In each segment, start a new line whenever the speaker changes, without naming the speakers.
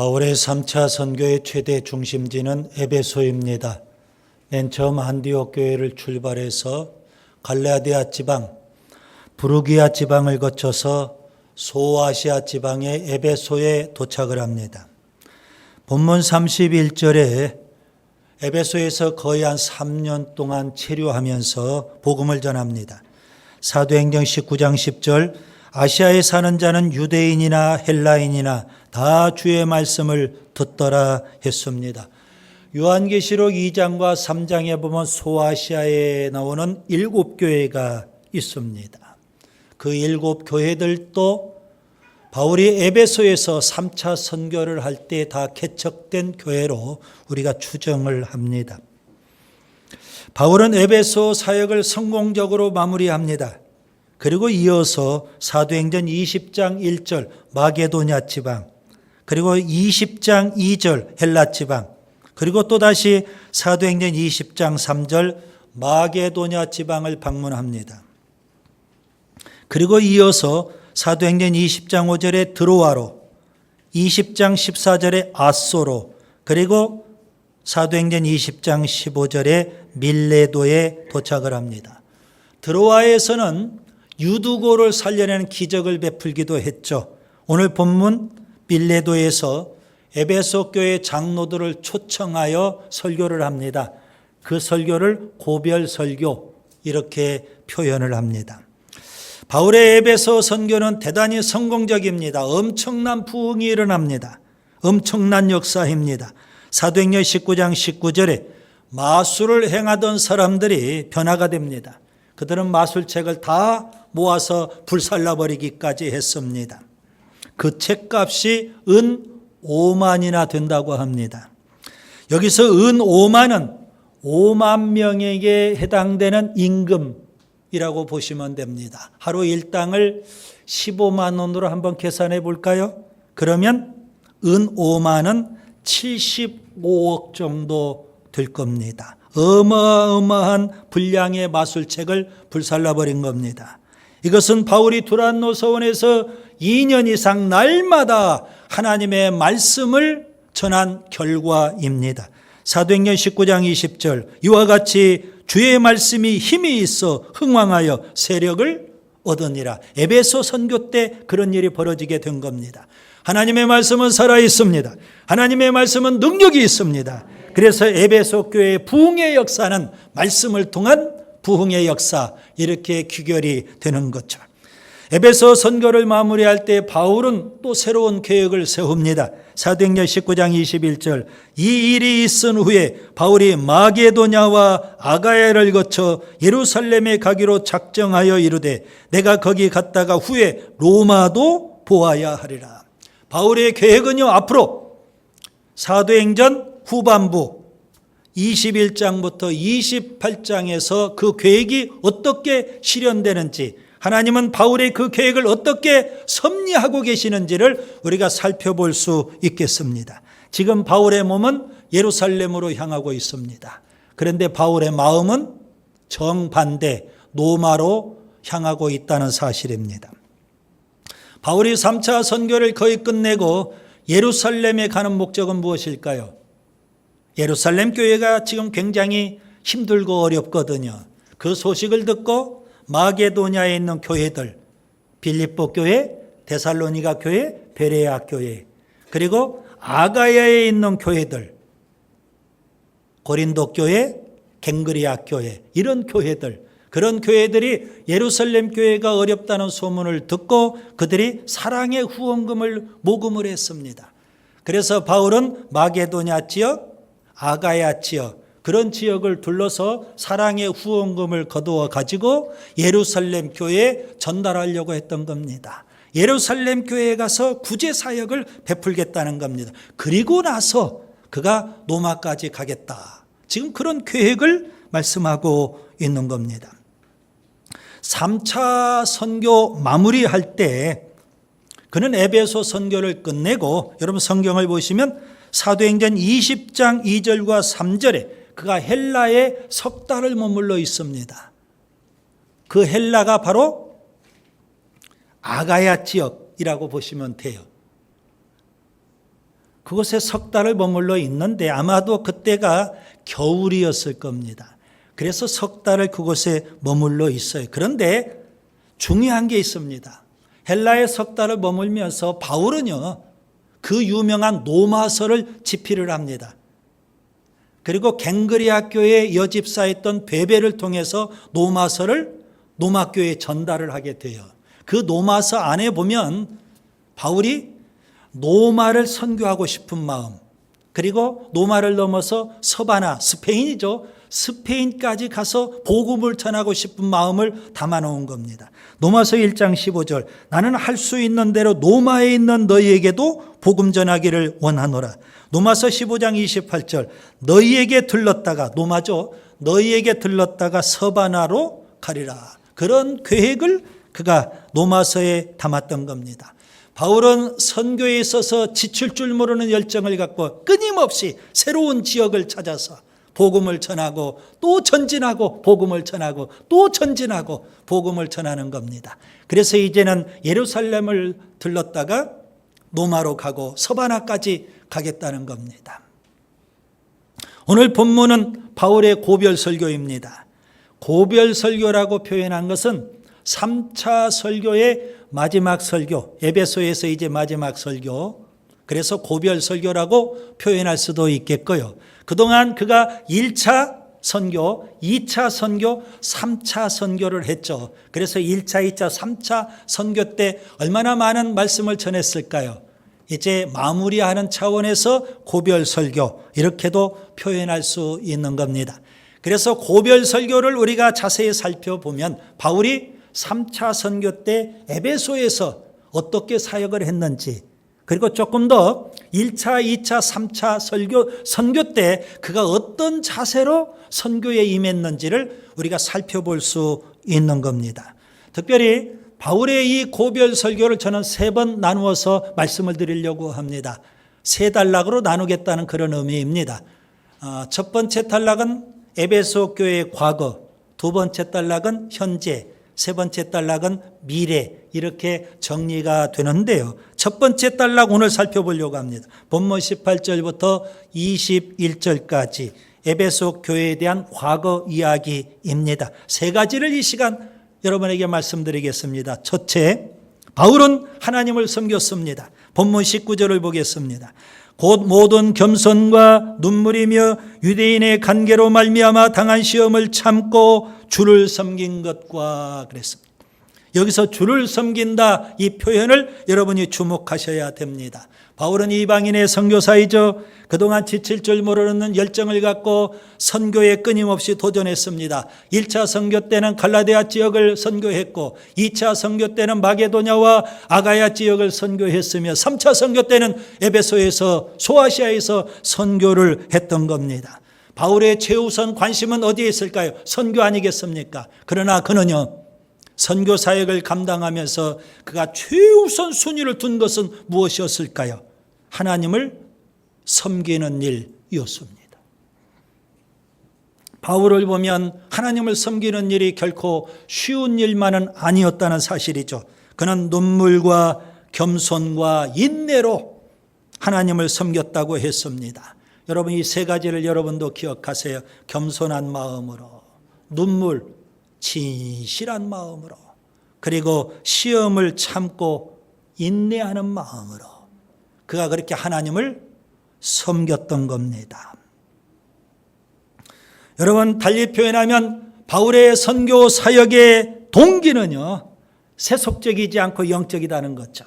바울의 3차 선교의 최대 중심지는 에베소입니다. 맨 처음 안디옥 교회를 출발해서 갈라디아 지방, 부르기아 지방을 거쳐서 소아시아 지방의 에베소에 도착을 합니다. 본문 31절에 에베소에서 거의 한 3년 동안 체류하면서 복음을 전합니다. 사도행전 19장 10절 아시아에 사는 자는 유대인이나 헬라인이나 다 주의 말씀을 듣더라 했습니다. 요한계시록 2장과 3장에 보면 소아시아에 나오는 7교회가 있습니다. 그 7교회들도 바울이 에베소에서 3차 선교를 할 때 다 개척된 교회로 우리가 추정을 합니다. 바울은 에베소 사역을 성공적으로 마무리합니다. 그리고 이어서 사도행전 20장 1절 마게도냐 지방, 그리고 20장 2절 헬라 지방, 그리고 또다시 사도행전 20장 3절 마게도냐 지방을 방문합니다. 그리고 이어서 사도행전 20장 5절에 드로아로, 20장 14절에 아소로, 그리고 사도행전 20장 15절에 밀레도에 도착을 합니다. 드로아에서는 유두고를 살려내는 기적을 베풀기도 했죠. 오늘 본문 밀레도에서 에베소 교회 장로들을 초청하여 설교를 합니다. 그 설교를 고별 설교 이렇게 표현을 합니다. 바울의 에베소 선교는 대단히 성공적입니다. 엄청난 부흥이 일어납니다. 엄청난 역사입니다. 사도행전 19장 19절에 마술을 행하던 사람들이 변화가 됩니다. 그들은 마술책을 다 모아서 불살라버리기까지 했습니다. 그 책값이 은 5만이나 된다고 합니다. 여기서 은 5만은 5만 명에게 해당되는 임금이라고 보시면 됩니다. 하루 일당을 15만 원으로 한번 계산해 볼까요? 그러면 은 5만은 75억 정도 될 겁니다. 어마어마한 분량의 마술책을 불살라버린 겁니다. 이것은 바울이 두란노 서원에서 2년 이상 날마다 하나님의 말씀을 전한 결과입니다. 사도행전 19장 20절 이와 같이 주의 말씀이 힘이 있어 흥왕하여 세력을 얻으니라. 에베소 선교 때 그런 일이 벌어지게 된 겁니다. 하나님의 말씀은 살아있습니다. 하나님의 말씀은 능력이 있습니다. 그래서 에베소 교회의 부흥의 역사는 말씀을 통한 부흥의 역사 이렇게 귀결이 되는 거죠. 에베소 선교를 마무리할 때 바울은 또 새로운 계획을 세웁니다. 사도행전 19장 21절 이 일이 있은 후에 바울이 마게도냐와 아가야를 거쳐 예루살렘에 가기로 작정하여 이르되 내가 거기 갔다가 후에 로마도 보아야 하리라. 바울의 계획은요, 앞으로 사도행전 후반부 21장부터 28장에서 그 계획이 어떻게 실현되는지, 하나님은 바울의 그 계획을 어떻게 섭리하고 계시는지를 우리가 살펴볼 수 있겠습니다. 지금 바울의 몸은 예루살렘으로 향하고 있습니다. 그런데 바울의 마음은 정반대 로마로 향하고 있다는 사실입니다. 바울이 3차 선교를 거의 끝내고 예루살렘에 가는 목적은 무엇일까요? 예루살렘 교회가 지금 굉장히 힘들고 어렵거든요. 그 소식을 듣고 마게도냐에 있는 교회들, 빌립보 교회, 데살로니가 교회, 베레아 교회, 그리고 아가야에 있는 교회들, 고린도 교회, 갱그리아 교회, 이런 교회들, 그런 교회들이 예루살렘 교회가 어렵다는 소문을 듣고 그들이 사랑의 후원금을 모금을 했습니다. 그래서 바울은 마게도냐 지역, 아가야 지역, 그런 지역을 둘러서 사랑의 후원금을 거두어 가지고 예루살렘 교회에 전달하려고 했던 겁니다. 예루살렘 교회에 가서 구제 사역을 베풀겠다는 겁니다. 그리고 나서 그가 로마까지 가겠다. 지금 그런 계획을 말씀하고 있는 겁니다. 3차 선교 마무리할 때 그는 에베소 선교를 끝내고, 여러분 성경을 보시면 사도행전 20장 2절과 3절에 그가 헬라에 석 달을 머물러 있습니다. 그 헬라가 바로 아가야 지역이라고 보시면 돼요. 그곳에 석 달을 머물러 있는데 아마도 그때가 겨울이었을 겁니다. 그래서 석 달을 그곳에 머물러 있어요. 그런데 중요한 게 있습니다. 헬라에 석 달을 머물면서 바울은요, 그 유명한 노마서를 집필을 합니다. 그리고 갱그리아 교회 여집사였던 베베를 통해서 노마서를 로마 교회에 전달을 하게 돼요. 그 노마서 안에 보면 바울이 노마를 선교하고 싶은 마음, 그리고 노마를 넘어서 서바나, 스페인이죠. 스페인까지 가서 복음을 전하고 싶은 마음을 담아놓은 겁니다. 노마서 1장 15절, 나는 할 수 있는 대로 노마에 있는 너희에게도 복음 전하기를 원하노라. 노마서 15장 28절, 너희에게 들렀다가, 노마죠, 너희에게 들렀다가 서바나로 가리라. 그런 계획을 그가 노마서에 담았던 겁니다. 바울은 선교에 있어서 지칠 줄 모르는 열정을 갖고 끊임없이 새로운 지역을 찾아서 복음을 전하고 또 전진하고 복음을 전하고 또 전진하고 복음을 전하는 겁니다. 그래서 이제는 예루살렘을 들렀다가 노마로 가고 서바나까지 가겠다는 겁니다. 오늘 본문은 바울의 고별 설교입니다. 고별 설교라고 표현한 것은 3차 설교의 마지막 설교, 에베소에서 이제 마지막 설교, 그래서 고별 설교라고 표현할 수도 있겠고요. 그동안 그가 1차 선교, 2차 선교, 3차 선교를 했죠. 그래서 1차, 2차, 3차 선교 때 얼마나 많은 말씀을 전했을까요? 이제 마무리하는 차원에서 고별 설교, 이렇게도 표현할 수 있는 겁니다. 그래서 고별 설교를 우리가 자세히 살펴보면 바울이 3차 선교 때 에베소에서 어떻게 사역을 했는지, 그리고 조금 더 1차, 2차, 3차 선교 때 그가 어떤 자세로 선교에 임했는지를 우리가 살펴볼 수 있는 겁니다. 특별히 바울의 이 고별 설교를 저는 3번 나누어서 말씀을 드리려고 합니다. 3단락으로 나누겠다는 그런 의미입니다. 첫 번째 단락은 에베소 교회의 과거, 두 번째 단락은 현재, 세 번째 단락은 미래, 이렇게 정리가 되는데요. 첫 번째 단락 오늘 살펴보려고 합니다. 본문 18절부터 21절까지 에베소 교회에 대한 과거 이야기입니다. 3가지를 이 시간 여러분에게 말씀드리겠습니다. 첫째, 바울은 하나님을 섬겼습니다. 본문 19절을 보겠습니다. 곧 모든 겸손과 눈물이며 유대인의 관계로 말미암아 당한 시험을 참고 주를 섬긴 것과 그랬습니다. 여기서 주를 섬긴다, 이 표현을 여러분이 주목하셔야 됩니다. 바울은 이방인의 선교사이죠. 그동안 지칠 줄 모르는 열정을 갖고 선교에 끊임없이 도전했습니다. 1차 선교 때는 갈라디아 지역을 선교했고 2차 선교 때는 마게도냐와 아가야 지역을 선교했으며 3차 선교 때는 에베소에서, 소아시아에서 선교를 했던 겁니다. 바울의 최우선 관심은 어디에 있을까요? 선교 아니겠습니까? 그러나 그는요, 선교 사역을 감당하면서 그가 최우선 순위를 둔 것은 무엇이었을까요? 하나님을 섬기는 일이었습니다. 바울을 보면 하나님을 섬기는 일이 결코 쉬운 일만은 아니었다는 사실이죠. 그는 눈물과 겸손과 인내로 하나님을 섬겼다고 했습니다. 여러분, 이 3가지를 여러분도 기억하세요. 겸손한 마음으로, 눈물, 진실한 마음으로, 그리고 시험을 참고 인내하는 마음으로 그가 그렇게 하나님을 섬겼던 겁니다. 여러분, 달리 표현하면 바울의 선교 사역의 동기는요, 세속적이지 않고 영적이다는 거죠.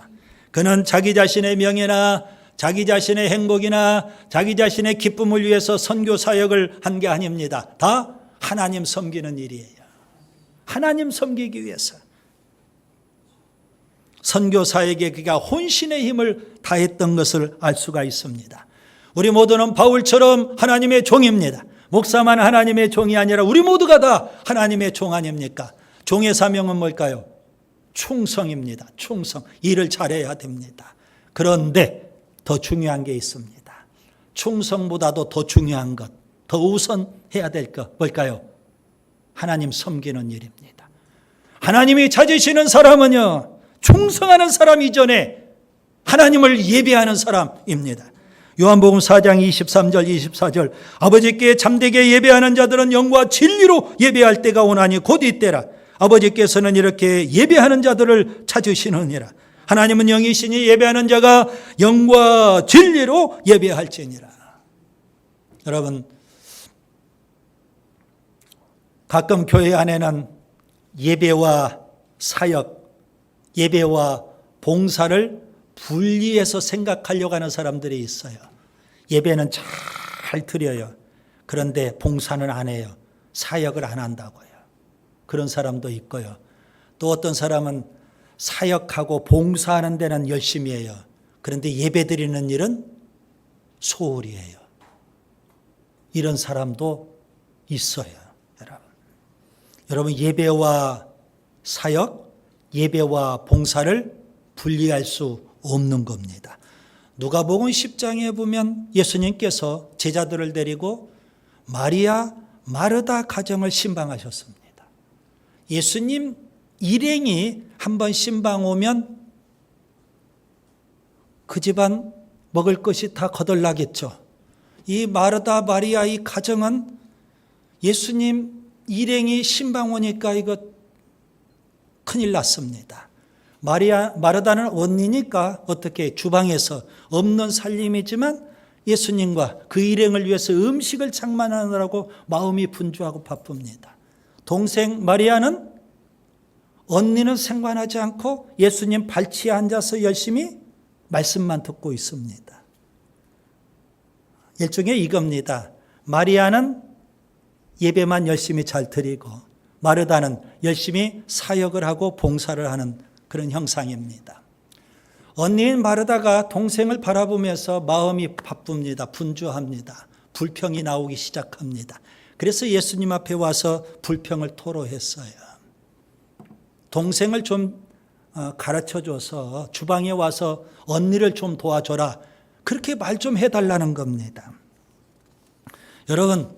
그는 자기 자신의 명예나 자기 자신의 행복이나 자기 자신의 기쁨을 위해서 선교 사역을 한 게 아닙니다. 다 하나님 섬기는 일이에요. 하나님 섬기기 위해서 선교사에게 그가 혼신의 힘을 다했던 것을 알 수가 있습니다. 우리 모두는 바울처럼 하나님의 종입니다. 목사만 하나님의 종이 아니라 우리 모두가 다 하나님의 종 아닙니까? 종의 사명은 뭘까요? 충성입니다. 충성. 일을 잘해야 됩니다. 그런데 더 중요한 게 있습니다. 충성보다도 더 중요한 것, 더 우선해야 될 것 뭘까요? 하나님 섬기는 일입니다. 하나님이 찾으시는 사람은요, 충성하는 사람 이전에 하나님을 예배하는 사람입니다. 요한복음 4장 23절 24절 아버지께 참되게 예배하는 자들은 영과 진리로 예배할 때가 오나니 곧 이때라. 아버지께서는 이렇게 예배하는 자들을 찾으시느니라. 하나님은 영이시니 예배하는 자가 영과 진리로 예배할지니라. 여러분, 가끔 교회 안에는 예배와 사역, 예배와 봉사를 분리해서 생각하려고 하는 사람들이 있어요. 예배는 잘 드려요. 그런데 봉사는 안 해요. 사역을 안 한다고요. 그런 사람도 있고요. 또 어떤 사람은 사역하고 봉사하는 데는 열심히 해요. 그런데 예배 드리는 일은 소홀히 해요. 이런 사람도 있어요. 여러분, 예배와 사역, 예배와 봉사를 분리할 수 없는 겁니다. 누가복음 10장에 보면 예수님께서 제자들을 데리고 마리아, 마르다 가정을 신방하셨습니다. 예수님 일행이 한번 신방 오면 그 집안 먹을 것이 다 거덜나겠죠. 이 마르다, 마리아 이 가정은 예수님 일행이 신방 오니까 이거 큰일 났습니다. 마르다는 언니니까 어떻게 주방에서 없는 살림이지만 예수님과 그 일행을 위해서 음식을 장만하느라고 마음이 분주하고 바쁩니다. 동생 마리아는 언니는 생관하지 않고 예수님 발치에 앉아서 열심히 말씀만 듣고 있습니다. 일종의 이겁니다. 마리아는 예배만 열심히 잘 드리고 마르다는 열심히 사역을 하고 봉사를 하는 그런 형상입니다. 언니인 마르다가 동생을 바라보면서 마음이 바쁩니다. 분주합니다. 불평이 나오기 시작합니다. 그래서 예수님 앞에 와서 불평을 토로했어요. 동생을 좀 가르쳐줘서 주방에 와서 언니를 좀 도와줘라. 그렇게 말 좀 해달라는 겁니다. 여러분,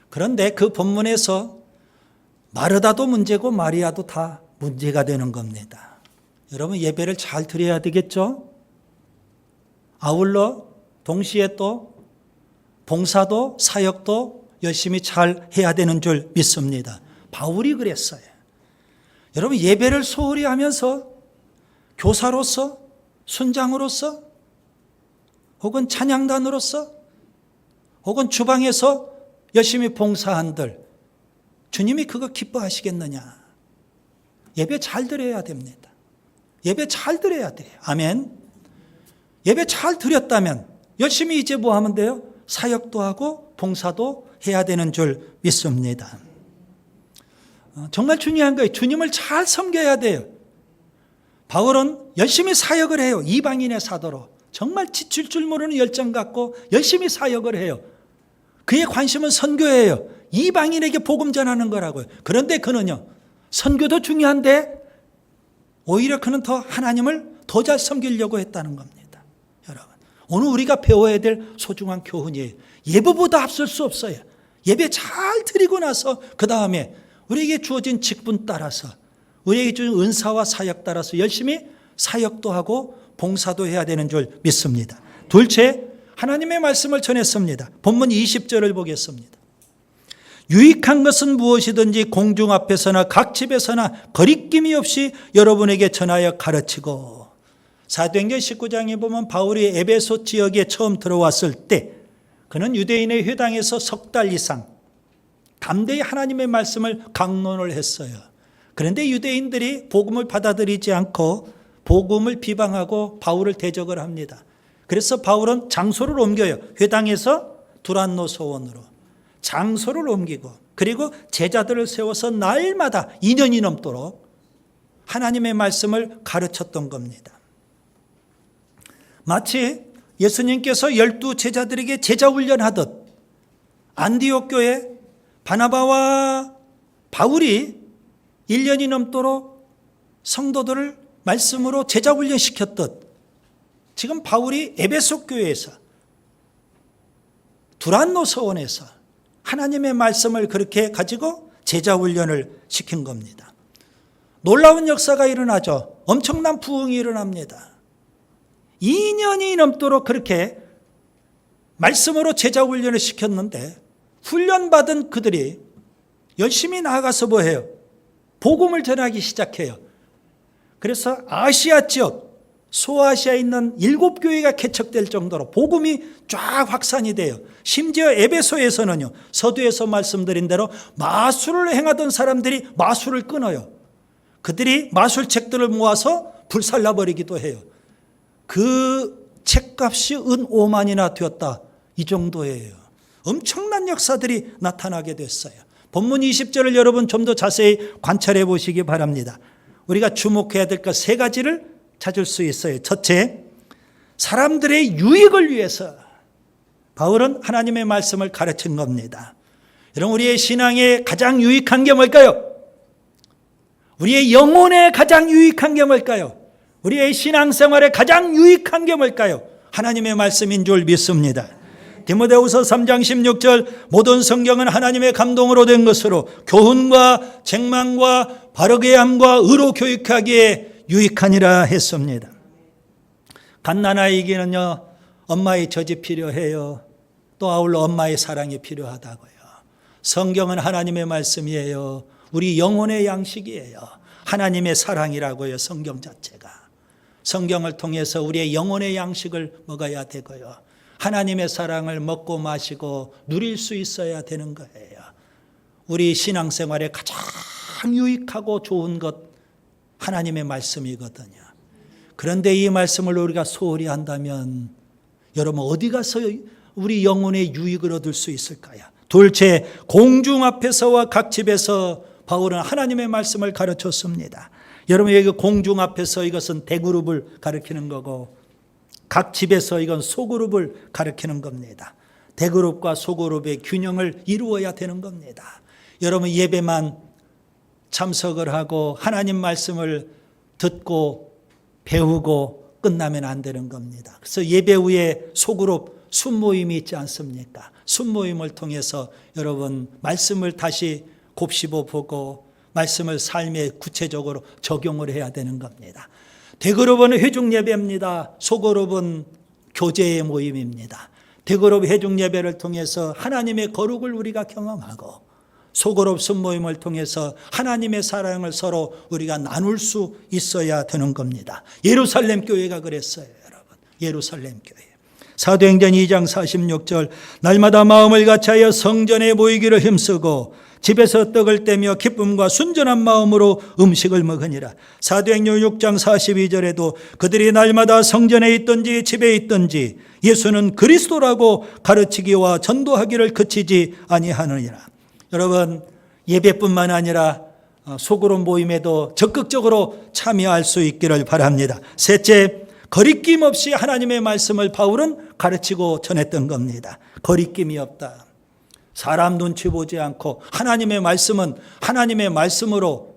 그런데 그 본문에서 마르다도 문제고 마리아도 다 문제가 되는 겁니다. 여러분, 예배를 잘 드려야 되겠죠? 아울러 동시에 또 봉사도 사역도 열심히 잘 해야 되는 줄 믿습니다. 바울이 그랬어요. 여러분, 예배를 소홀히 하면서 교사로서, 순장으로서, 혹은 찬양단으로서, 혹은 주방에서 열심히 봉사한들 주님이 그거 기뻐하시겠느냐? 예배 잘 드려야 됩니다. 예배 잘 드려야 돼요. 아멘. 예배 잘 드렸다면 열심히 이제 뭐 하면 돼요? 사역도 하고 봉사도 해야 되는 줄 믿습니다. 정말 중요한 거예요. 주님을 잘 섬겨야 돼요. 바울은 열심히 사역을 해요. 이방인의 사도로. 정말 지칠 줄 모르는 열정 갖고 열심히 사역을 해요. 그의 관심은 선교예요. 이방인에게 복음 전하는 거라고요. 그런데 그는요, 선교도 중요한데 오히려 그는 더 하나님을 더 잘 섬기려고 했다는 겁니다. 여러분, 오늘 우리가 배워야 될 소중한 교훈이에요. 예배보다 앞설 수 없어요. 예배 잘 드리고 나서 그 다음에 우리에게 주어진 직분 따라서 우리에게 주어진 은사와 사역 따라서 열심히 사역도 하고 봉사도 해야 되는 줄 믿습니다. 둘째, 하나님의 말씀을 전했습니다. 본문 20절을 보겠습니다. 유익한 것은 무엇이든지 공중 앞에서나 각 집에서나 거리낌이 없이 여러분에게 전하여 가르치고. 사도행전 19장에 보면 바울이 에베소 지역에 처음 들어왔을 때 그는 유대인의 회당에서 석 달 이상 담대히 하나님의 말씀을 강론을 했어요. 그런데 유대인들이 복음을 받아들이지 않고 복음을 비방하고 바울을 대적을 합니다. 그래서 바울은 장소를 옮겨요. 회당에서 두란노 소원으로 장소를 옮기고, 그리고 제자들을 세워서 날마다 2년이 넘도록 하나님의 말씀을 가르쳤던 겁니다. 마치 예수님께서 12 제자들에게 제자 훈련하듯 안디옥 교회 바나바와 바울이 1년이 넘도록 성도들을 말씀으로 제자 훈련시켰듯 지금 바울이 에베소 교회에서 두란노 서원에서 하나님의 말씀을 그렇게 가지고 제자 훈련을 시킨 겁니다. 놀라운 역사가 일어나죠. 엄청난 부흥이 일어납니다. 2년이 넘도록 그렇게 말씀으로 제자 훈련을 시켰는데 훈련받은 그들이 열심히 나아가서 뭐해요? 복음을 전하기 시작해요. 그래서 아시아 지역, 소아시아에 있는 7교회가 개척될 정도로 복음이 쫙 확산이 돼요. 심지어 에베소에서는요, 서두에서 말씀드린 대로 마술을 행하던 사람들이 마술을 끊어요. 그들이 마술책들을 모아서 불살라버리기도 해요. 그 책값이 은 5만이나 되었다. 이 정도예요. 엄청난 역사들이 나타나게 됐어요. 본문 20절을 여러분 좀 더 자세히 관찰해 보시기 바랍니다. 우리가 주목해야 될 것 3가지를 찾을 수 있어요. 첫째, 사람들의 유익을 위해서 바울은 하나님의 말씀을 가르친 겁니다. 여러분, 우리의 신앙에 가장 유익한 게 뭘까요? 우리의 영혼에 가장 유익한 게 뭘까요? 우리의 신앙생활에 가장 유익한 게 뭘까요? 하나님의 말씀인 줄 믿습니다. 디모데후서 3장 16절 모든 성경은 하나님의 감동으로 된 것으로 교훈과 책망과 바르게 함과 의로 교육하기에 유익하니라 했습니다. 갓난아이에게는요, 엄마의 젖이 필요해요. 또 아울러 엄마의 사랑이 필요하다고요. 성경은 하나님의 말씀이에요. 우리 영혼의 양식이에요. 하나님의 사랑이라고요. 성경 자체가. 성경을 통해서 우리의 영혼의 양식을 먹어야 되고요. 하나님의 사랑을 먹고 마시고 누릴 수 있어야 되는 거예요. 우리 신앙생활에 가장 유익하고 좋은 것 하나님의 말씀이거든요. 그런데 이 말씀을 우리가 소홀히 한다면 여러분 어디 가서 우리 영혼의 유익을 얻을 수 있을까요? 둘째, 공중 앞에서와 각 집에서 바울은 하나님의 말씀을 가르쳤습니다. 여러분 여기 공중 앞에서 이것은 대그룹을 가리키는 거고 각 집에서 이건 소그룹을 가리키는 겁니다. 대그룹과 소그룹의 균형을 이루어야 되는 겁니다. 여러분 예배만 참석을 하고 하나님 말씀을 듣고 배우고 끝나면 안 되는 겁니다. 그래서 예배 후에 소그룹 순모임이 있지 않습니까? 순모임을 통해서 여러분 말씀을 다시 곱씹어 보고 말씀을 삶에 구체적으로 적용을 해야 되는 겁니다. 대그룹은 회중 예배입니다. 소그룹은 교제의 모임입니다. 대그룹 회중 예배를 통해서 하나님의 거룩을 우리가 경험하고 소그룹 순모임을 통해서 하나님의 사랑을 서로 우리가 나눌 수 있어야 되는 겁니다. 예루살렘 교회가 그랬어요, 여러분. 예루살렘 교회. 사도행전 2장 46절 날마다 마음을 같이하여 성전에 모이기를 힘쓰고 집에서 떡을 떼며 기쁨과 순전한 마음으로 음식을 먹으니라. 사도행전 6장 42절에도 그들이 날마다 성전에 있든지 집에 있든지 예수는 그리스도라고 가르치기와 전도하기를 그치지 아니하느니라. 여러분 예배뿐만 아니라 소그룹 모임에도 적극적으로 참여할 수 있기를 바랍니다. 셋째, 거리낌 없이 하나님의 말씀을 바울은 가르치고 전했던 겁니다. 거리낌이 없다. 사람 눈치 보지 않고 하나님의 말씀은 하나님의 말씀으로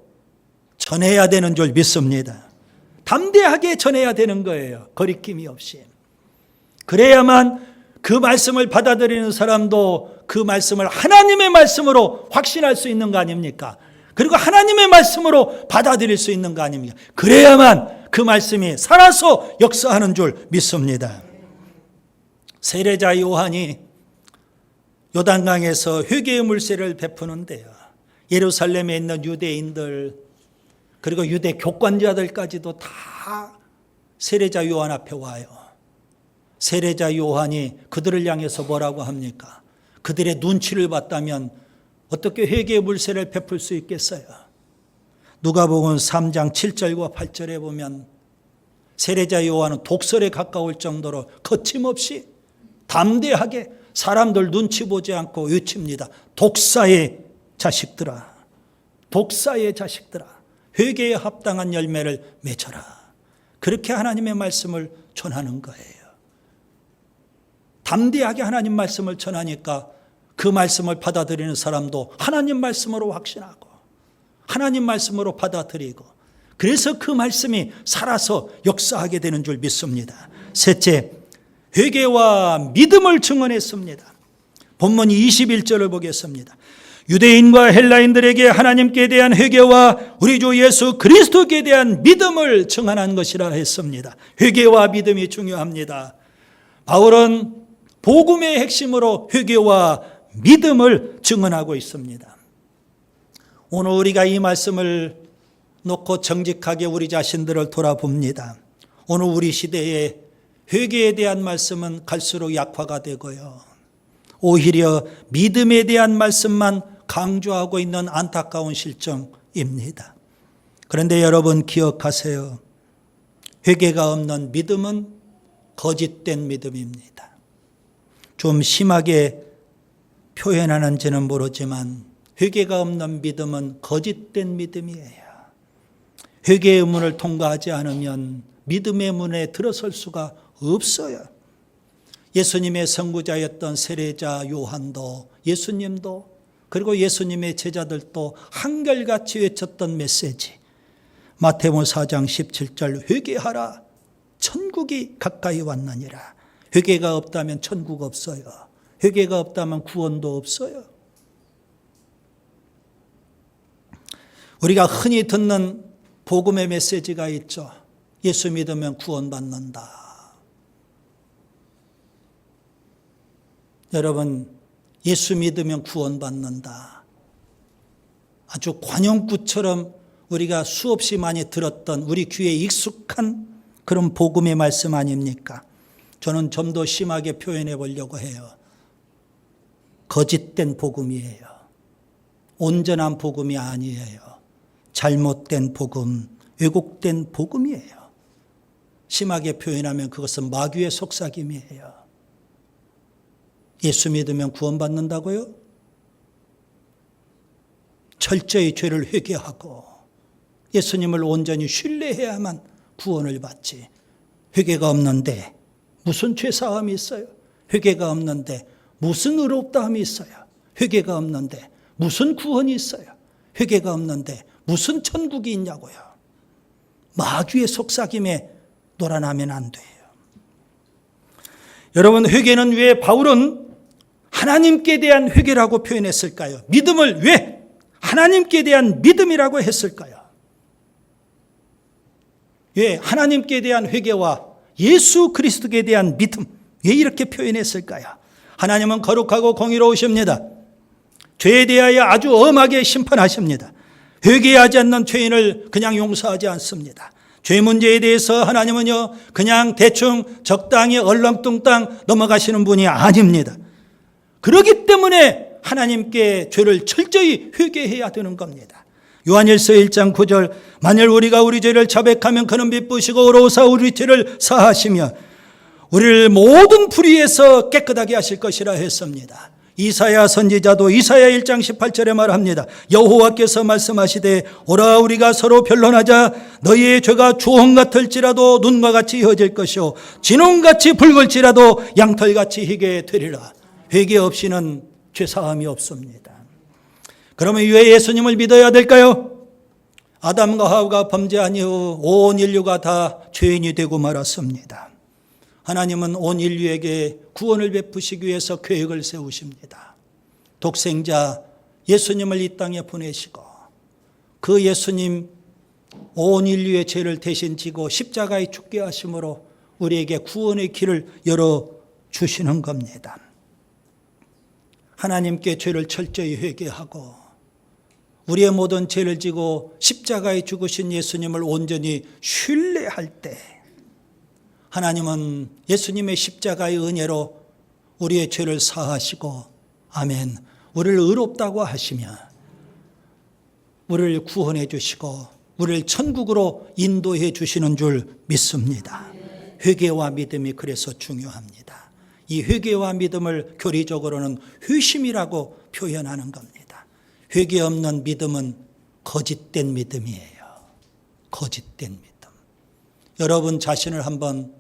전해야 되는 줄 믿습니다. 담대하게 전해야 되는 거예요. 거리낌이 없이. 그래야만 그 말씀을 받아들이는 사람도 그 말씀을 하나님의 말씀으로 확신할 수 있는 거 아닙니까? 그리고 하나님의 말씀으로 받아들일 수 있는 거 아닙니까? 그래야만 그 말씀이 살아서 역사하는 줄 믿습니다. 세례자 요한이 요단강에서 회개의 물세를 베푸는데요. 예루살렘에 있는 유대인들 그리고 유대 교권자들까지도 다 세례자 요한 앞에 와요. 세례자 요한이 그들을 향해서 뭐라고 합니까? 그들의 눈치를 봤다면 어떻게 회개의 물세를 베풀 수 있겠어요? 누가복음 3장 7절과 8절에 보면 세례자 요한은 독설에 가까울 정도로 거침없이 담대하게 사람들 눈치 보지 않고 외칩니다. 독사의 자식들아, 독사의 자식들아, 회개에 합당한 열매를 맺어라. 그렇게 하나님의 말씀을 전하는 거예요. 담대하게 하나님 말씀을 전하니까 그 말씀을 받아들이는 사람도 하나님 말씀으로 확신하고 하나님 말씀으로 받아들이고 그래서 그 말씀이 살아서 역사하게 되는 줄 믿습니다. 셋째, 회개와 믿음을 증언했습니다. 본문 21절을 보겠습니다. 유대인과 헬라인들에게 하나님께 대한 회개와 우리 주 예수 그리스도께 대한 믿음을 증언한 것이라 했습니다. 회개와 믿음이 중요합니다. 바울은 복음의 핵심으로 회개와 믿음을 증언하고 있습니다. 오늘 우리가 이 말씀을 놓고 정직하게 우리 자신들을 돌아봅니다. 오늘 우리 시대에 회개에 대한 말씀은 갈수록 약화가 되고요. 오히려 믿음에 대한 말씀만 강조하고 있는 안타까운 실정입니다. 그런데 여러분 기억하세요. 회개가 없는 믿음은 거짓된 믿음입니다. 좀 심하게 표현하는지는 모르지만 회개가 없는 믿음은 거짓된 믿음이에요. 회개의 문을 통과하지 않으면 믿음의 문에 들어설 수가 없어요. 예수님의 선구자였던 세례자 요한도, 예수님도, 그리고 예수님의 제자들도 한결같이 외쳤던 메시지. 마태복음 4장 17절 회개하라 천국이 가까이 왔느니라. 회개가 없다면 천국 없어요. 회개가 없다면 구원도 없어요. 우리가 흔히 듣는 복음의 메시지가 있죠. 예수 믿으면 구원받는다. 여러분, 예수 믿으면 구원받는다. 아주 관용구처럼 우리가 수없이 많이 들었던 우리 귀에 익숙한 그런 복음의 말씀 아닙니까? 저는 좀 더 심하게 표현해 보려고 해요. 거짓된 복음이에요. 온전한 복음이 아니에요. 잘못된 복음, 왜곡된 복음이에요. 심하게 표현하면 그것은 마귀의 속삭임이에요. 예수 믿으면 구원받는다고요? 철저히 죄를 회개하고 예수님을 온전히 신뢰해야만 구원을 받지. 회개가 없는데 무슨 죄사함이 있어요? 회개가 없는데 무슨 의롭다함이 있어요? 회개가 없는데 무슨 구원이 있어요? 회개가 없는데 무슨 천국이 있냐고요. 마귀의 속삭임에 놀아나면 안 돼요. 여러분, 회개는 왜 바울은 하나님께 대한 회개라고 표현했을까요? 믿음을 왜 하나님께 대한 믿음이라고 했을까요? 왜 하나님께 대한 회개와 예수 그리스도에 대한 믿음, 왜 이렇게 표현했을까요? 하나님은 거룩하고 공의로우십니다. 죄에 대하여 아주 엄하게 심판하십니다. 회개하지 않는 죄인을 그냥 용서하지 않습니다. 죄 문제에 대해서 하나님은요, 그냥 대충 적당히 얼렁뚱땅 넘어가시는 분이 아닙니다. 그렇기 때문에 하나님께 죄를 철저히 회개해야 되는 겁니다. 요한일서 1장 9절, 만일 우리가 우리 죄를 자백하면 그는 미쁘시고 의로우사 우리 죄를 사하시며 우리를 모든 불의에서 깨끗하게 하실 것이라 했습니다. 이사야 선지자도 이사야 1장 18절에 말합니다. 여호와께서 말씀하시되 오라 우리가 서로 변론하자. 너희의 죄가 주홍 같을지라도 눈과 같이 휘어질 것이요 진홍같이 붉을지라도 양털같이 희게 되리라. 회개 없이는 죄사함이 없습니다. 그러면 왜 예수님을 믿어야 될까요? 아담과 하와가 범죄한 이후 온 인류가 다 죄인이 되고 말았습니다. 하나님은 온 인류에게 구원을 베푸시기 위해서 계획을 세우십니다. 독생자 예수님을 이 땅에 보내시고 그 예수님 온 인류의 죄를 대신 지고 십자가에 죽게 하심으로 우리에게 구원의 길을 열어주시는 겁니다. 하나님께 죄를 철저히 회개하고 우리의 모든 죄를 지고 십자가에 죽으신 예수님을 온전히 신뢰할 때 하나님은 예수님의 십자가의 은혜로 우리의 죄를 사하시고 아멘, 우리를 의롭다고 하시며 우리를 구원해 주시고 우리를 천국으로 인도해 주시는 줄 믿습니다. 회개와 믿음이 그래서 중요합니다. 이 회개와 믿음을 교리적으로는 회심이라고 표현하는 겁니다. 회개 없는 믿음은 거짓된 믿음이에요. 거짓된 믿음. 여러분 자신을 한번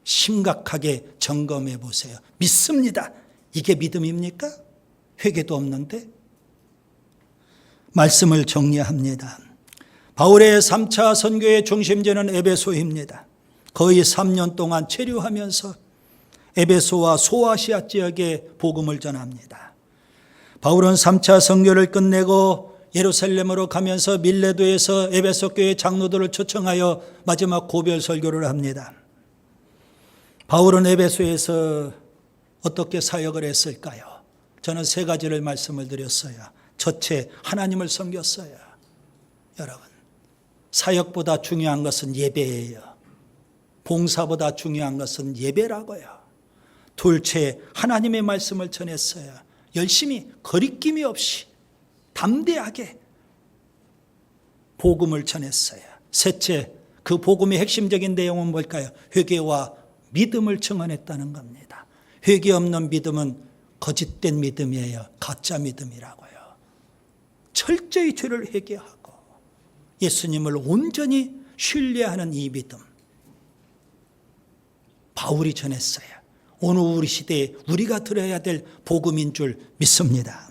심각하게 점검해 보세요. 믿습니다. 이게 믿음입니까? 회개도 없는데? 말씀을 정리합니다. 바울의 3차 선교의 중심지는 에베소입니다. 거의 3년 동안 체류하면서 에베소와 소아시아 지역에 복음을 전합니다. 바울은 3차 선교를 끝내고 예루살렘으로 가면서 밀레도에서 에베소 교회 장로들을 초청하여 마지막 고별 설교를 합니다. 바울은 에베소에서 어떻게 사역을 했을까요? 저는 세 가지를 말씀을 드렸어요. 첫째, 하나님을 섬겼어요. 여러분, 사역보다 중요한 것은 예배예요. 봉사보다 중요한 것은 예배라고요. 둘째, 하나님의 말씀을 전했어요. 열심히 거리낌이 없이 담대하게 복음을 전했어요. 셋째, 그 복음의 핵심적인 내용은 뭘까요? 회개와 믿음을 증언했다는 겁니다. 회개 없는 믿음은 거짓된 믿음이에요. 가짜 믿음이라고요. 철저히 죄를 회개하고 예수님을 온전히 신뢰하는 이 믿음, 바울이 전했어요. 오늘 우리 시대에 우리가 들어야 될 복음인 줄 믿습니다.